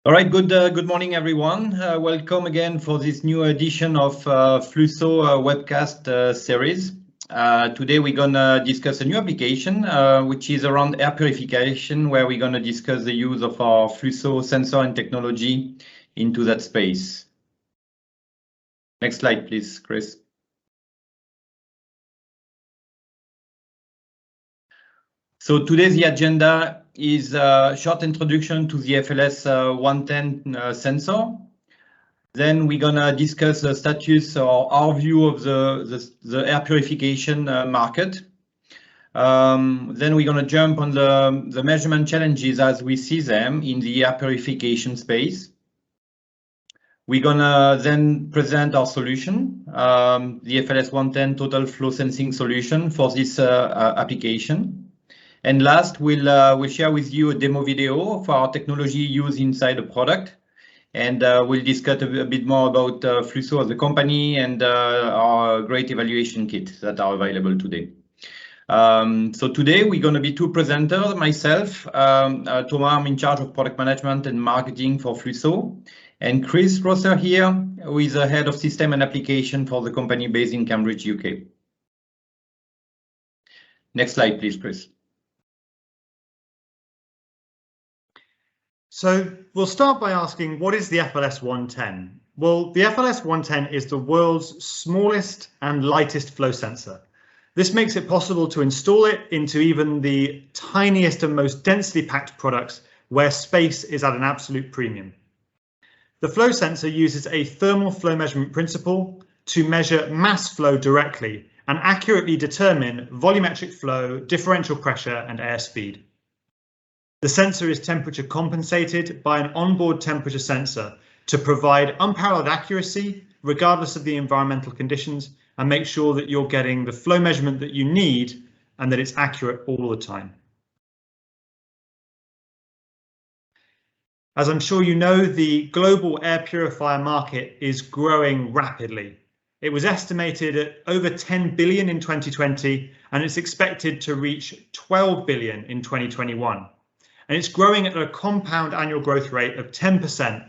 All right, good morning, everyone. Welcome again for this new edition of Flusso webcast series. Today we're gonna discuss a new application, which is around air purification, where we're gonna discuss the use of our Flusso sensor and technology into that space. Next slide, please, Chris. So today's the agenda is a short introduction to the FLS 110 sensor. Then we're gonna discuss the status or our view of the air purification market. Then we're gonna jump on the measurement challenges as we see them in the air purification space. We're gonna then present our solution, the FLS 110 total flow sensing solution for this application. And last, we'll share with you a demo video of our technology used inside the product. And we'll discuss a bit more about Flusso as a company and our great evaluation kits that are available today. So today we're going to be two presenters, myself, Thomas, I'm in charge of product management and marketing for Flusso, and Chris Rosser here, who is the head of system and application for the company based in Cambridge, UK. Next slide, please, Chris. So we'll start by asking, what is the FLS 110? Well, the FLS 110 is the world's smallest and lightest flow sensor. This makes it possible to install it into even the tiniest and most densely packed products where space is at an absolute premium. The flow sensor uses a thermal flow measurement principle to measure mass flow directly and accurately determine volumetric flow, differential pressure, and airspeed. The sensor is temperature compensated by an onboard temperature sensor to provide unparalleled accuracy regardless of the environmental conditions and make sure that you're getting the flow measurement that you need and that it's accurate all the time. As I'm sure you know, the global air purifier market is growing rapidly. It was estimated at over 10 billion in 2020, and it's expected to reach 12 billion in 2021. And it's growing at a compound annual growth rate of 10%,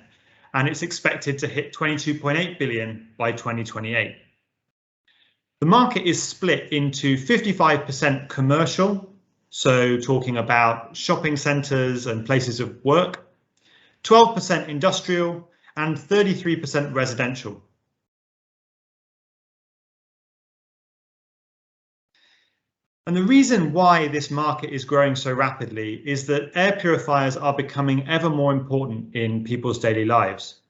and it's expected to hit 22.8 billion by 2028. The market is split into 55% commercial, so talking about shopping centres and places of work, 12% industrial, and 33% residential. And the reason why this market is growing so rapidly is that air purifiers are becoming ever more important in people's daily lives.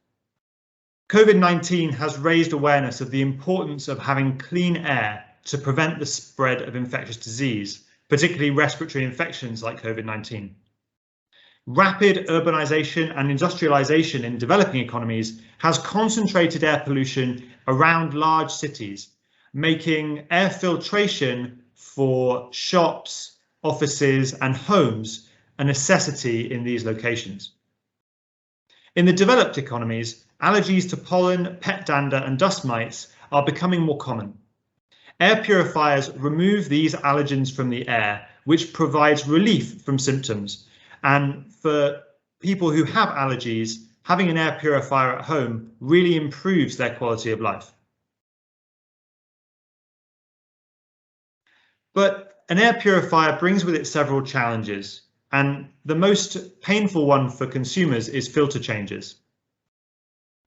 COVID-19 has raised awareness of the importance of having clean air to prevent the spread of infectious disease, particularly respiratory infections like COVID-19. Rapid urbanization and industrialization in developing economies has concentrated air pollution around large cities, making air filtration for shops, offices, and homes a necessity in these locations. In the developed economies, allergies to pollen, pet dander, and dust mites are becoming more common. Air purifiers remove these allergens from the air, which provides relief from symptoms. And for people who have allergies, having an air purifier at home really improves their quality of life. But an air purifier brings with it several challenges, and the most painful one for consumers is filter changes.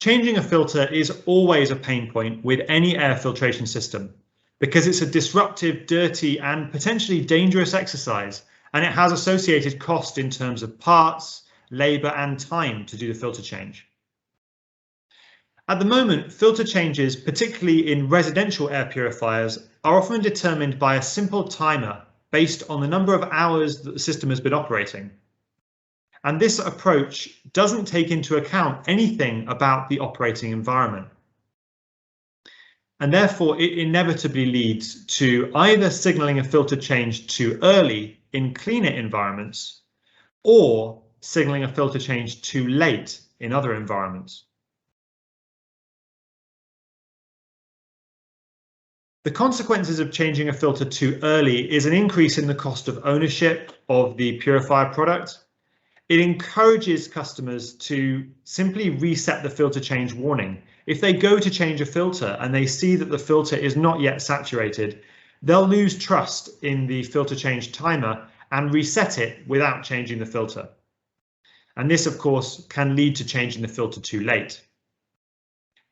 Changing a filter is always a pain point with any air filtration system because it's a disruptive, dirty, and potentially dangerous exercise, and it has associated cost in terms of parts, labour, and time to do the filter change. At the moment, filter changes, particularly in residential air purifiers, are often determined by a simple timer based on the number of hours that the system has been operating. And this approach doesn't take into account anything about the operating environment. And therefore, it inevitably leads to either signalling a filter change too early in cleaner environments or signalling a filter change too late in other environments. The consequences of changing a filter too early is an increase in the cost of ownership of the purifier product It encourages customers to simply reset the filter change warning. If they go to change a filter and they see that the filter is not yet saturated, they'll lose trust in the filter change timer and reset it without changing the filter. And this, of course, can lead to changing the filter too late.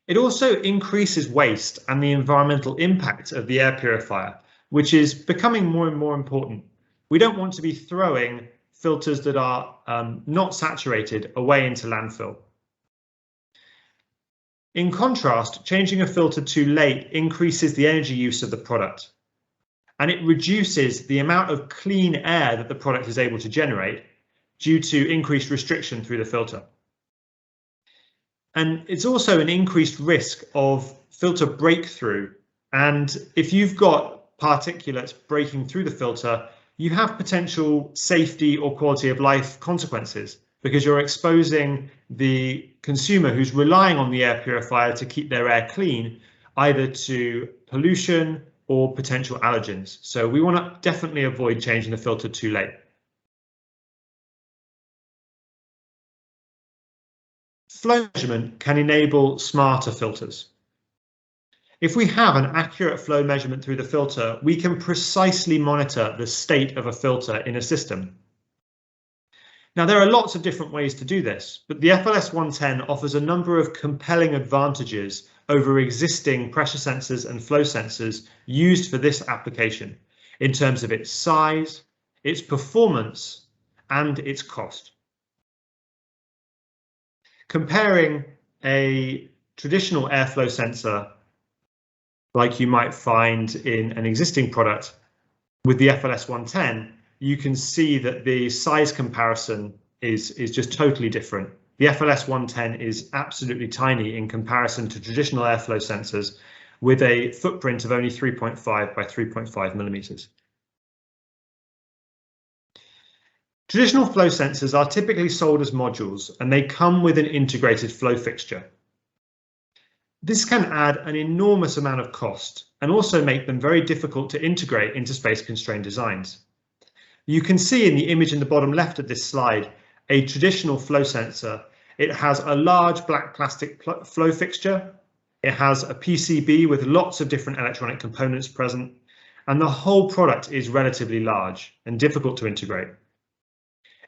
It also increases waste and the environmental impact of the air purifier, which is becoming more and more important. We don't want to be throwing filters that are not saturated away into landfill. In contrast, changing a filter too late increases the energy use of the product, and it reduces the amount of clean air that the product is able to generate due to increased restriction through the filter. And it's also an increased risk of filter breakthrough. And if you've got particulates breaking through the filter, you have potential safety or quality of life consequences because you're exposing the consumer who's relying on the air purifier to keep their air clean, either to pollution or potential allergens. So we want to definitely avoid changing the filter too late. Flow measurement can enable smarter filters. If we have an accurate flow measurement through the filter, we can precisely monitor the state of a filter in a system. Now, there are lots of different ways to do this, but the FLS 110 offers a number of compelling advantages over existing pressure sensors and flow sensors used for this application in terms of its size, its performance, and its cost. Comparing a traditional airflow sensor like you might find in an existing product with the FLS 110, you can see that the size comparison is just totally different. The FLS 110 is absolutely tiny in comparison to traditional airflow sensors with a footprint of only 3.5 by 3.5 millimeters. Traditional flow sensors are typically sold as modules and they come with an integrated flow fixture. This can add an enormous amount of cost and also make them very difficult to integrate into space-constrained designs. You can see in the image in the bottom left of this slide a traditional flow sensor. It has a large black plastic flow fixture. It has a PCB with lots of different electronic components present, and the whole product is relatively large and difficult to integrate.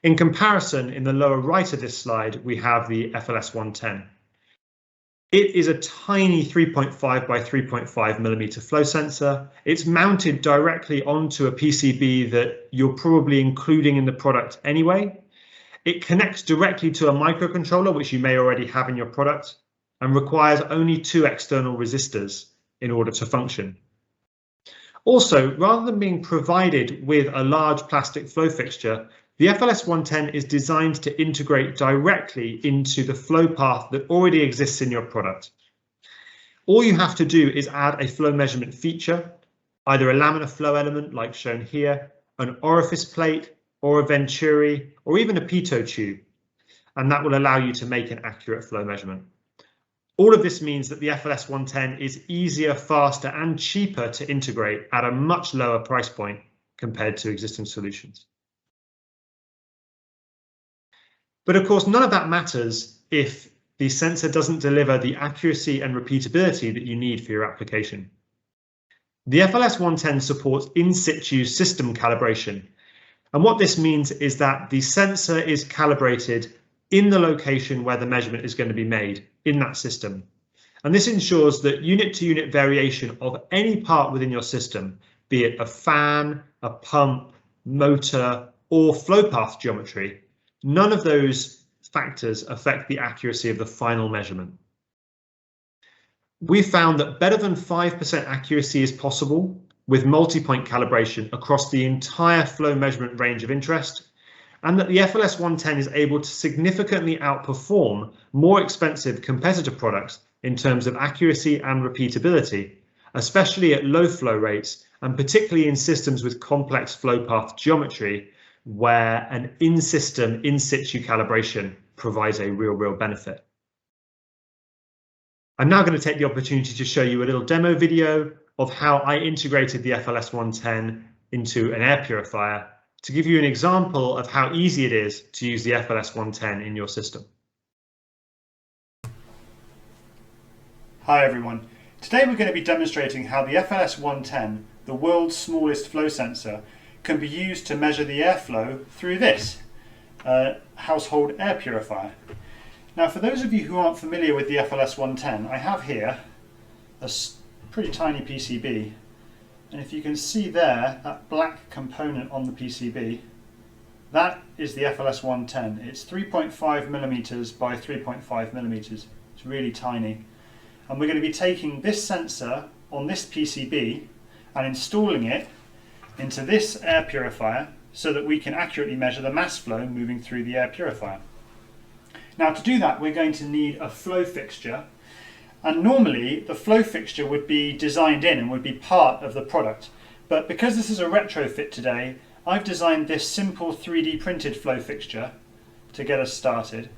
In comparison, in the lower right of this slide, we have the FLS 110. It is a tiny 3.5 by 3.5 millimeter flow sensor. It's mounted directly onto a PCB that you're probably including in the product anyway. It connects directly to a microcontroller, which you may already have in your product, and requires only 2 external resistors in order to function. Also, rather than being provided with a large plastic flow fixture, the FLS 110 is designed to integrate directly into the flow path that already exists in your product. All you have to do is add a flow measurement feature, either a laminar flow element like shown here, an orifice plate, or a venturi, or even a pitot tube, and that will allow you to make an accurate flow measurement. All of this means that the FLS 110 is easier, faster, and cheaper to integrate at a much lower price point compared to existing solutions. But of course, none of that matters if the sensor doesn't deliver the accuracy and repeatability that you need for your application. The FLS 110 supports in situ system calibration. And what this means is that the sensor is calibrated in the location where the measurement is going to be made in that system. And this ensures that unit to unit variation of any part within your system, be it a fan, a pump, motor, or flow path geometry, none of those factors affect the accuracy of the final measurement. We found that better than 5% accuracy is possible with multi-point calibration across the entire flow measurement range of interest, and that the FLS 110 is able to significantly outperform more expensive competitor products in terms of accuracy and repeatability, especially at low flow rates and particularly in systems with complex flow path geometry, where an in-system, in-situ calibration provides a real benefit. I'm now going to take the opportunity to show you a little demo video of how I integrated the FLS 110 into an air purifier to give you an example of how easy it is to use the FLS 110 in your system. Hi everyone. Today we're going to be demonstrating how the FLS 110, the world's smallest flow sensor, can be used to measure the airflow through this household air purifier. Now, for those of you who aren't familiar with the FLS 110, I have here a pretty tiny PCB, and if you can see there, that black component on the PCB, that is the FLS 110. It's 3.5 millimeters by 3.5 millimeters. It's really tiny. And we're going to be taking this sensor on this PCB and installing it into this air purifier so that we can accurately measure the mass flow moving through the air purifier. Now, to do that, we're going to need a flow fixture, and normally the flow fixture would be designed in and would be part of the product, but because this is a retrofit today, I've designed this simple 3D printed flow fixture to get us started.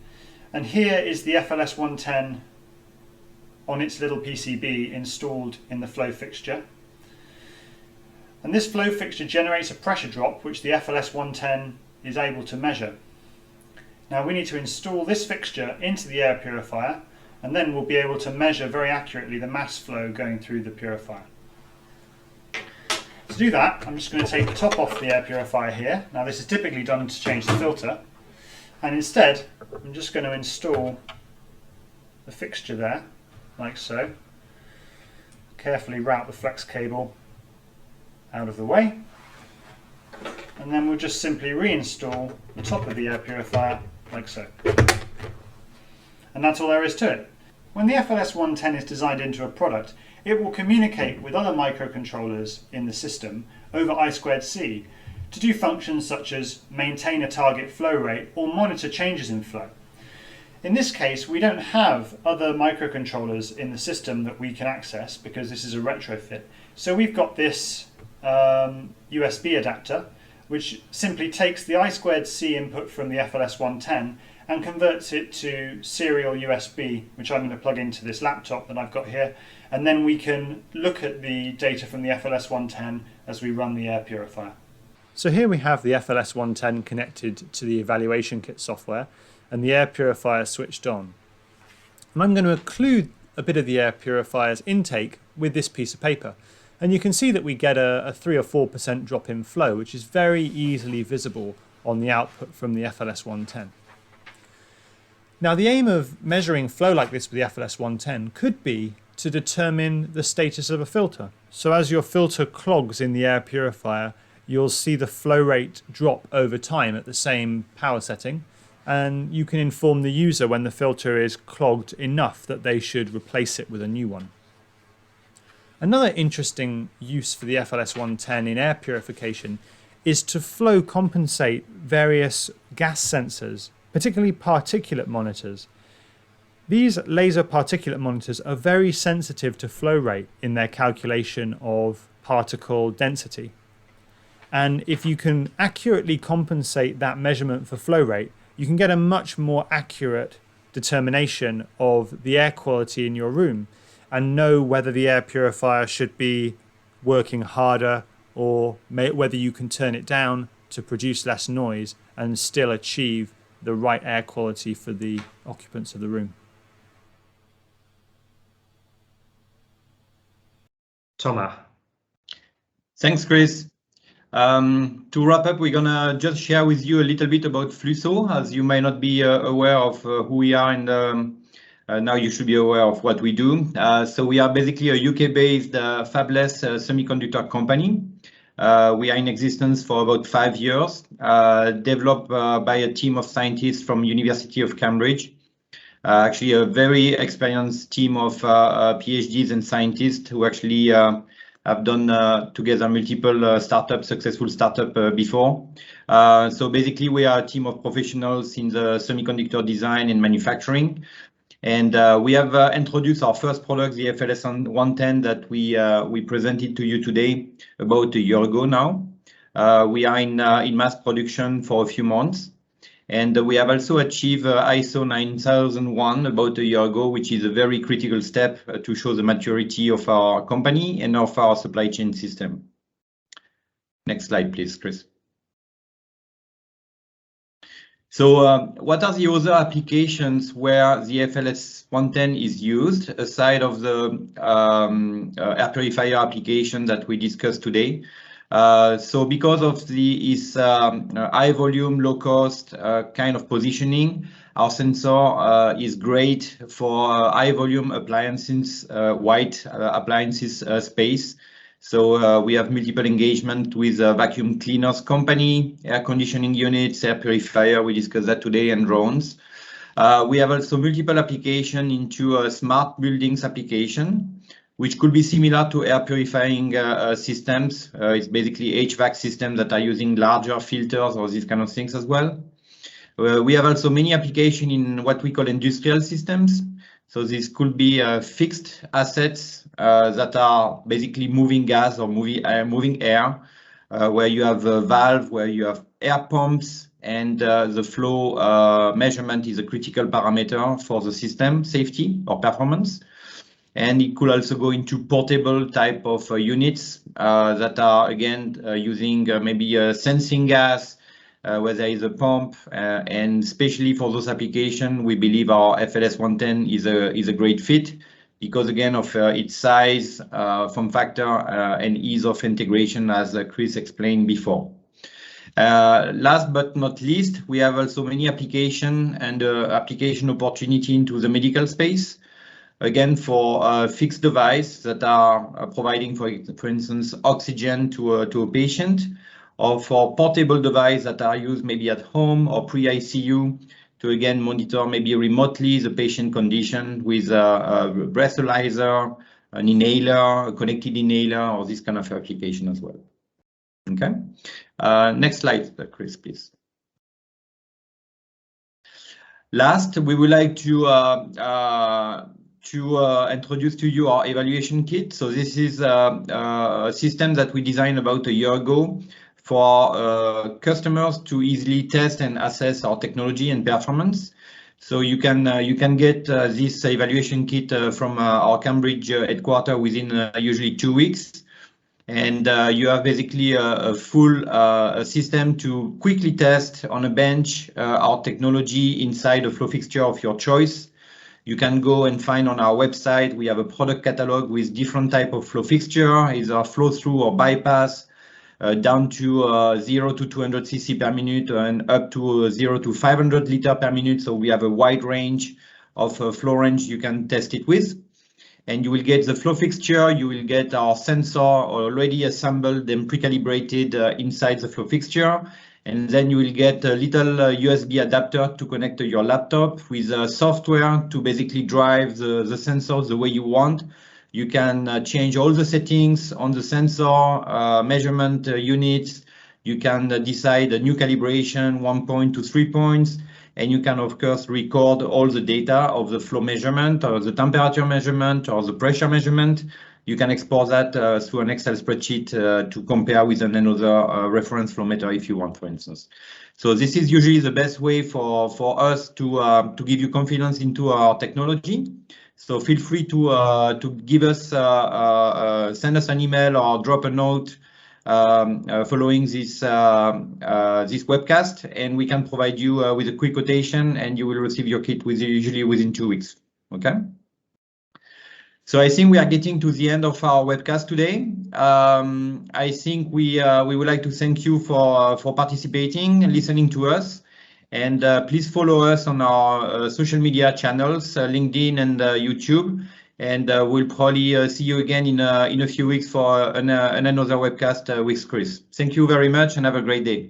And here is the FLS 110 on its little PCB installed in the flow fixture. And this flow fixture generates a pressure drop which the FLS 110 is able to measure. Now we need to install this fixture into the air purifier, and then we'll be able to measure very accurately the mass flow going through the purifier. To do that, I'm just going to take the top off the air purifier here. Now this is typically done to change the filter, and instead I'm just going to install the fixture there, like so. Carefully route the flex cable out of the way, and then we'll just simply reinstall the top of the air purifier like so. And that's all there is to it. When the FLS 110 is designed into a product, it will communicate with other microcontrollers in the system over I2C to do functions such as maintain a target flow rate or monitor changes in flow. In this case, we don't have other microcontrollers in the system that we can access because this is a retrofit. So we've got this USB adapter, which simply takes the I2C input from the FLS 110 and converts it to serial USB, which I'm going to plug into this laptop that I've got here, and then we can look at the data from the FLS 110 as we run the air purifier. So here we have the FLS 110 connected to the evaluation kit software and the air purifier switched on. And I'm going to occlude a bit of the air purifier's intake with this piece of paper. And you can see that we get a 3 or 4% drop in flow, which is very easily visible on the output from the FLS 110. Now, the aim of measuring flow like this with the FLS 110 could be to determine the status of a filter. So as your filter clogs in the air purifier, you'll see the flow rate drop over time at the same power setting, and you can inform the user when the filter is clogged enough that they should replace it with a new one. Another interesting use for the FLS 110 in air purification is to flow compensate various gas sensors, particularly particulate monitors. These laser particulate monitors are very sensitive to flow rate in their calculation of particle density. And if you can accurately compensate that measurement for flow rate, you can get a much more accurate determination of the air quality in your room and know whether the air purifier should be working harder or whether you can turn it down to produce less noise and still achieve the right air quality for the occupants of the room. Thomas. Thanks, Chris. To wrap up, we're gonna just share with you a little bit about Flusso, as you may not be aware of who we are, and now you should be aware of what we do. So we are basically a UK-based fabless semiconductor company. We are in existence for about 5 years, developed by a team of scientists from University of Cambridge. Actually, a very experienced team of PhDs and scientists who actually have done together multiple successful startup before. So basically, we are a team of professionals in the semiconductor design and manufacturing. And we have introduced our first product, the FLS 110, that we presented to you today about a year ago now. We are in mass production for a few months. And we have also achieved ISO 9001 about a year ago, which is a very critical step to show the maturity of our company and of our supply chain system. Next slide, please, Chris. So what are the other applications where the FLS 110 is used aside of the air purifier application that we discussed today? So because of its high volume, low cost kind of positioning, our sensor is great for high volume appliances, white appliances space. So we have multiple engagement with vacuum cleaners company, air conditioning units, air purifier, we discussed that today, and drones. We have also multiple application into a smart buildings application, which could be similar to air purifying systems. It's basically HVAC systems that are using larger filters or these kind of things as well. We have also many applications in what we call industrial systems. So this could be fixed assets that are basically moving gas or moving air, where you have a valve, where you have air pumps, and the flow measurement is a critical parameter for the system safety or performance. And it could also go into portable type of units that are, again, using maybe sensing gas, where there is a pump, and especially for those applications, we believe our FLS 110 is a great fit because, again, of its size, form factor, and ease of integration, as Chris explained before. Last but not least, we have also many application and application opportunity into the medical space. Again, for fixed device that are providing, for instance, oxygen to a patient, or for portable device that are used maybe at home or pre-ICU to, again, monitor maybe remotely the patient condition with a breathalyzer, an inhaler, a connected inhaler, or this kind of application as well. Okay. Next slide, Chris, please. Last, we would like to introduce to you our evaluation kit. So this is a system that we designed about a year ago for customers to easily test and assess our technology and performance. So you can get this evaluation kit from our Cambridge headquarters within usually 2 weeks. And you have basically a full system to quickly test on a bench our technology inside a flow fixture of your choice. You can go and find on our website, we have a product catalog with different type of flow fixture, either flow through or bypass, down to 0 to 200 cc per minute and up to 0 to 500 liter per minute. So we have a wide range of flow range you can test it with. And you will get the flow fixture, you will get our sensor already assembled and pre-calibrated inside the flow fixture. And then you will get a little USB adapter to connect to your laptop with software to basically drive the sensor the way you want. You can change all the settings on the sensor, measurement units. You can decide a new calibration, 1 point to 3 points. And you can, of course, record all the data of the flow measurement or the temperature measurement or the pressure measurement. You can export that through an Excel spreadsheet to compare with another reference flow meter if you want, for instance. So this is usually the best way for us to give you confidence into our technology. So feel free to give us, send us an email or drop a note following this webcast, and we can provide you with a quick quotation, and you will receive your kit usually within 2 weeks. Okay. So I think we are getting to the end of our webcast today. I think we would like to thank you for participating and listening to us. And please follow us on our social media channels, LinkedIn and YouTube. And we'll probably see you again in a few weeks for another webcast with Chris. Thank you very much and have a great day.